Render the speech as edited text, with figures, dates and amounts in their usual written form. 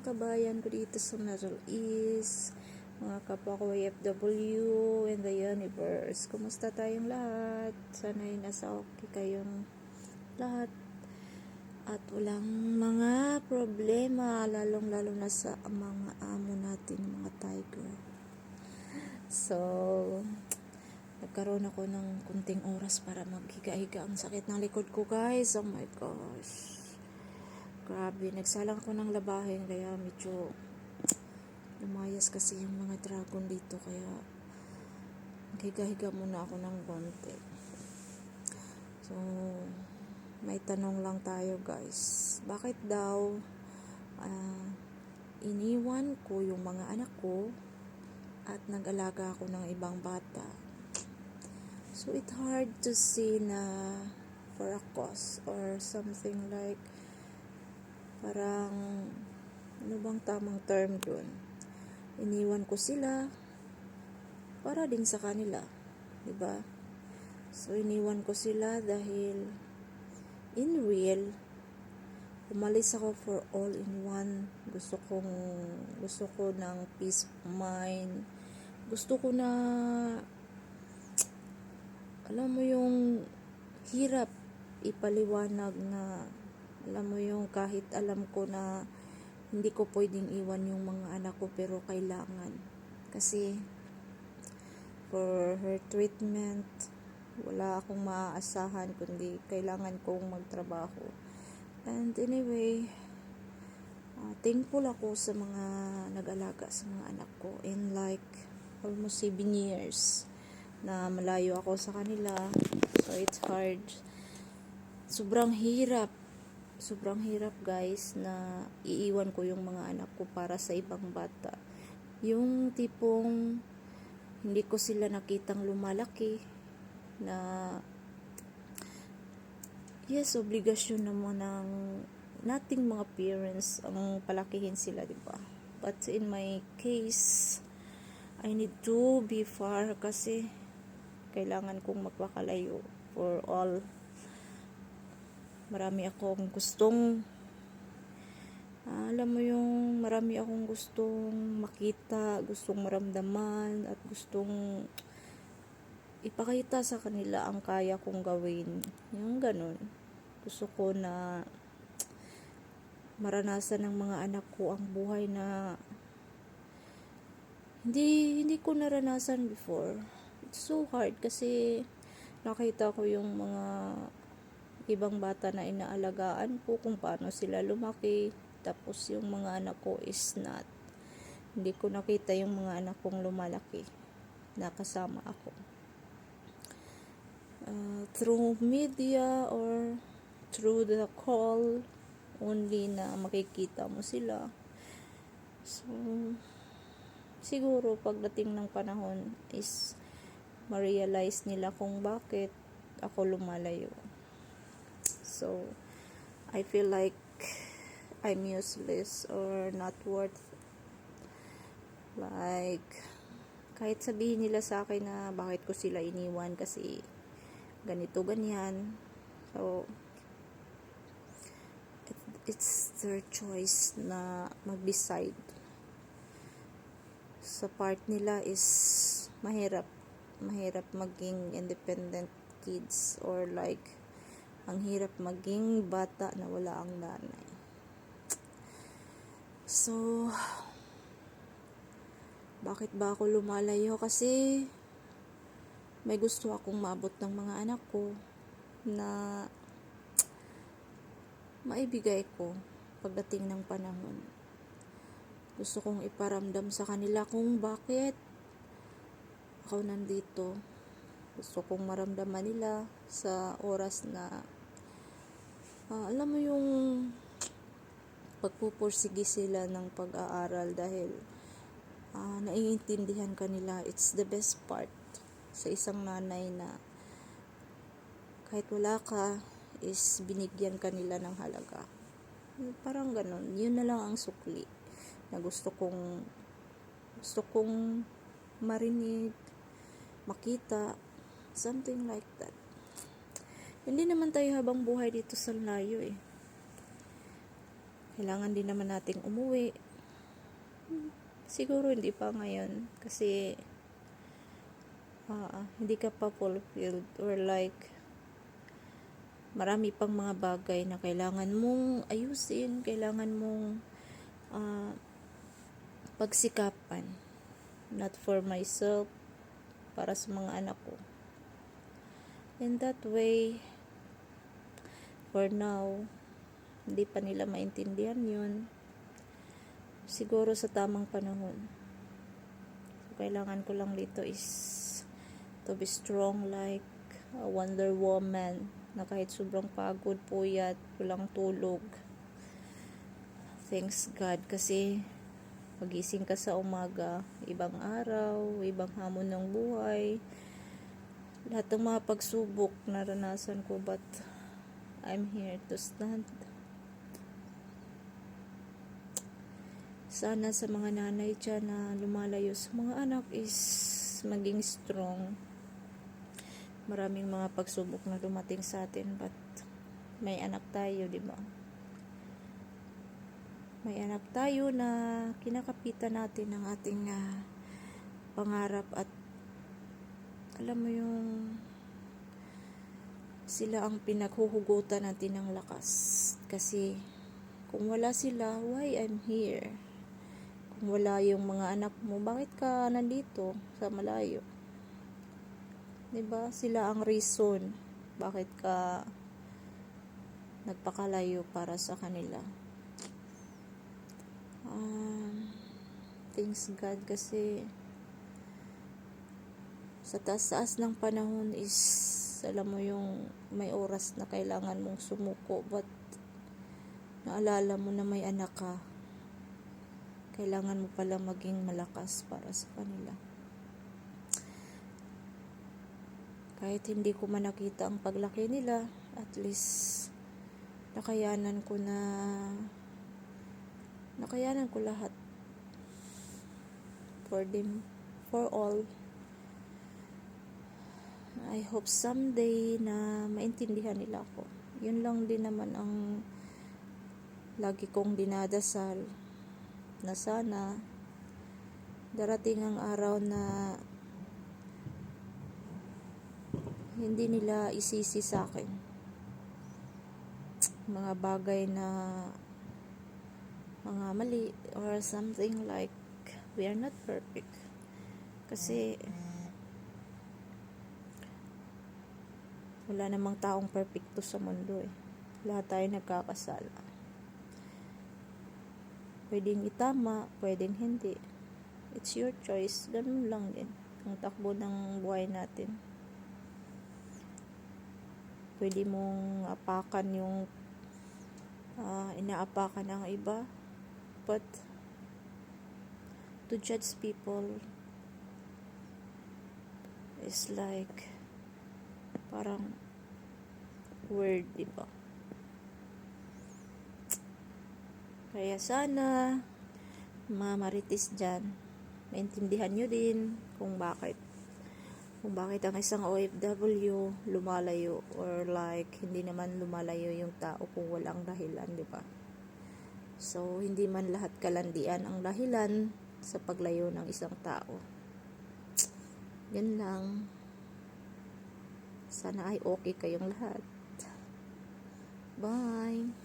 kabayan ko dito sa Middle East, mga kapwa ko OFW in the universe. Kumusta tayong lahat? Sana'y nasa okay kayong lahat at walang mga problema, lalong-lalo na sa mga amo natin, mga tiger. So, nagkaroon ako ng kunting oras para maghiga-higa. Ang sakit ng likod ko, guys. Oh my gosh. Grabe, nagsalang ako ng labahin kaya medyo lumayas kasi yung mga dragon dito kaya higa-higa muna ako ng konti. So, may tanong lang tayo, guys. Bakit daw iniwan ko yung mga anak ko at nag-alaga ako ng ibang bata? So, it's hard to see na for a cause or something like parang ano bang tamang term dun? Iniwan ko sila para din sa kanila, 'di ba? So iniwan ko sila dahil in real umalis ako for all in one. Gusto ko ng peace of mind. Gusto ko na alam mo yung hirap ipaliwanag na alam mo yung kahit alam ko na hindi ko pwedeng iwan yung mga anak ko pero kailangan. Kasi for her treatment, wala akong maaasahan kundi kailangan kong magtrabaho. And anyway, thankful ako sa mga nag-alaga sa mga anak ko. In like almost 7 years na malayo ako sa kanila. So it's hard. Sobrang hirap, guys, na iiwan ko yung mga anak ko para sa ibang bata. Yung tipong hindi ko sila nakitang lumalaki na yes, obligasyon naman ng nating mga parents ang palakihin sila, diba? But in my case, I need to be far kasi kailangan kong magpakalayo for all. Marami akong gustong marami akong gustong makita, gustong maramdaman at gustong ipakita sa kanila ang kaya kong gawin. Yung ganun. Gusto ko na maranasan ng mga anak ko ang buhay na hindi ko naranasan before. It's so hard kasi nakita ko yung mga ibang bata na inaalagaan ko kung paano sila lumaki, tapos yung mga anak ko is not. Hindi ko nakita yung mga anak kong lumalaki na kasama ako through media or through the call only na makikita mo sila. So siguro pagdating ng panahon is ma-realize nila kung bakit ako lumalayo. So, I feel like I'm useless or not worth. Like, kahit sabihin nila sa akin na bakit ko sila iniwan kasi ganito, ganyan. So, it's their choice na mag-decide. Sa part nila is mahirap maging independent kids or like ang hirap maging bata na wala ang nanay. So, bakit ba ako lumalayo? Kasi may gusto akong maabot ng mga anak ko na maibigay ko pagdating ng panahon. Gusto kong iparamdam sa kanila kung bakit ako nandito. Gusto kong maramdaman nila sa oras na alam mo yung pagpupursige sila ng pag-aaral dahil naiintindihan kanila. It's the best part sa isang nanay na kahit wala ka is binigyan kanila ng halaga. Parang ganun. Yun na lang ang sukli na gusto kong marinig, makita, something like that. Hindi naman tayo habang buhay dito sa layo eh. Kailangan din naman nating umuwi Siguro hindi pa ngayon kasi hindi ka pa fulfilled or like marami pang mga bagay na kailangan mong ayusin, kailangan mong pagsikapan. Not for myself, para sa mga anak ko. In that way, for now, hindi pa nila maintindihan yun. Siguro sa tamang panahon. So, kailangan ko lang dito is to be strong like a Wonder Woman na kahit sobrang pagod, puyat, walang tulog. Thanks God kasi pagising ka sa umaga, ibang araw, ibang hamon ng buhay. Lahat ng mga pagsubok naranasan ko, but I'm here to stand. Sana sa mga nanay dyan na lumalayo sa mga anak is maging strong. Maraming mga pagsubok na dumating sa atin, but may anak tayo, di ba? May anak tayo na kinakapitan natin ng ating pangarap at alam mo yung sila ang pinaghuhugutan natin ng lakas. Kasi kung wala sila, why I'm here? Kung wala yung mga anak mo, bakit ka nandito sa malayo? Diba? Sila ang reason bakit ka nagpakalayo para sa kanila. Thanks God kasi sa taas ng panahon is alam mo yung may oras na kailangan mong sumuko, but naalala mo na may anak ka, kailangan mo pala maging malakas para sa kanila. Kahit hindi ko man nakita ang paglaki nila, at least nakayanan ko lahat for them, for all. I hope someday na maintindihan nila ako. Yun lang din naman ang lagi kong dinadasal, na sana darating ang araw na hindi nila isisi sa akin mga bagay na mga mali or something like we are not perfect. Kasi wala namang taong perfecto sa mundo eh. Lahat tayo nagkakasala. Pwedeng itama, pwedeng hindi. It's your choice. Ganun lang din ang takbo ng buhay natin. Pwede mong apakan yung inaapakan ng iba, but to judge people is like parang word, diba? Kaya sana mga marites dyan, maintindihan nyo din kung bakit ang isang OFW lumalayo, or like hindi naman lumalayo yung tao kung walang dahilan, di ba? So hindi man lahat kalandian ang dahilan sa paglayo ng isang tao. Yan lang. Sana ay okay kayong lahat. Bye.